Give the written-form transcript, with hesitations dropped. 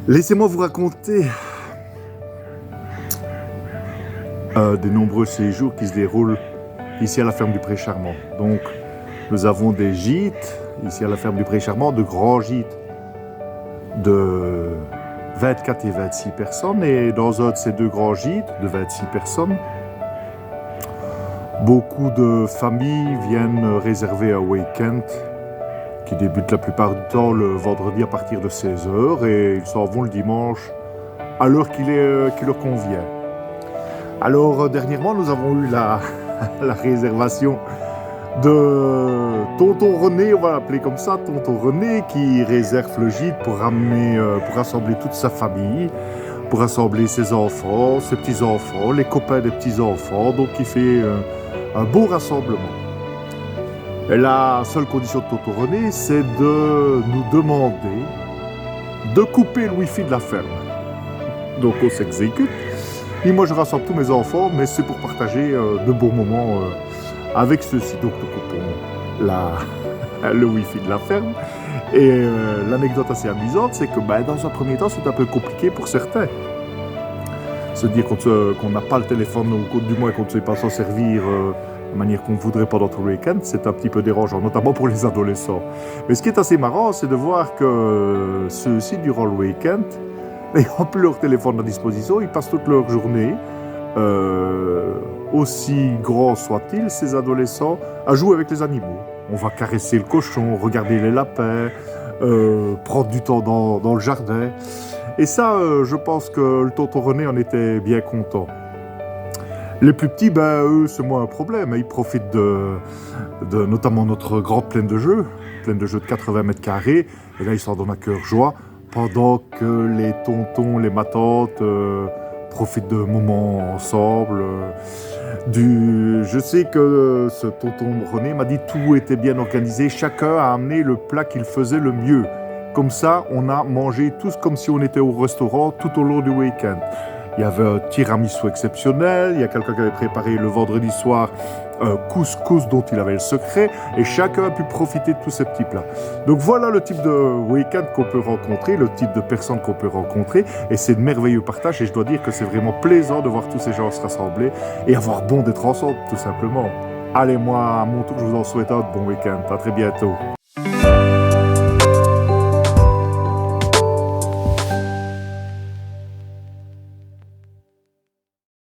Laissez-moi vous raconter des nombreux séjours qui se déroulent ici à la ferme du Pré-Charmant. Donc, nous avons des gîtes ici à la ferme du Pré-Charmant, de grands gîtes de 24 et 26 personnes. Et dans un de ces deux grands gîtes de 26 personnes, beaucoup de familles viennent réserver un week-end qui débute la plupart du temps le vendredi à partir de 16h et ils s'en vont le dimanche à l'heure qui leur convient. Alors dernièrement, nous avons eu la réservation de Tonton René, on va l'appeler comme ça, Tonton René, qui réserve le gîte pour rassembler toute sa famille, pour rassembler ses enfants, ses petits-enfants, les copains des petits-enfants, donc il fait un beau rassemblement. Et la seule condition de Tonton René, c'est de nous demander de couper le wifi de la ferme. Donc on s'exécute. Et moi je rassemble tous mes enfants, mais c'est pour partager de bons moments avec ceux-ci. Donc nous coupons le wifi de la ferme. Et l'anecdote assez amusante, c'est que dans un premier temps, c'est un peu compliqué pour certains. Se dire qu'on n'a pas le téléphone, ou du moins qu'on ne sait pas s'en servir de manière qu'on voudrait pendant tout le week-end, c'est un petit peu dérangeant, notamment pour les adolescents. Mais ce qui est assez marrant, c'est de voir que ceux-ci, durant le week-end, n'ayant plus leur téléphone à disposition, ils passent toute leur journée, aussi grands soient-ils, ces adolescents, à jouer avec les animaux. On va caresser le cochon, regarder les lapins, prendre du temps dans le jardin. Et ça, je pense que le tonton René en était bien content. Les plus petits, eux, c'est moins un problème. Ils profitent de notamment notre grande plaine de jeu de 80 mètres carrés. Et là, ils s'en donnent à cœur joie, pendant que les tontons, les matantes profitent de moments ensemble. Je sais que ce tonton René m'a dit que tout était bien organisé. Chacun a amené le plat qu'il faisait le mieux. Comme ça, on a mangé tous comme si on était au restaurant tout au long du week-end. Il y avait un tiramisu exceptionnel, il y a quelqu'un qui avait préparé le vendredi soir un couscous dont il avait le secret, et chacun a pu profiter de tous ces petits plats. Donc voilà le type de week-end qu'on peut rencontrer, le type de personnes qu'on peut rencontrer, et c'est de merveilleux partage, et je dois dire que c'est vraiment plaisant de voir tous ces gens se rassembler, et avoir bon d'être ensemble, tout simplement. Allez, moi, à mon tour, je vous en souhaite un bon week-end. À très bientôt.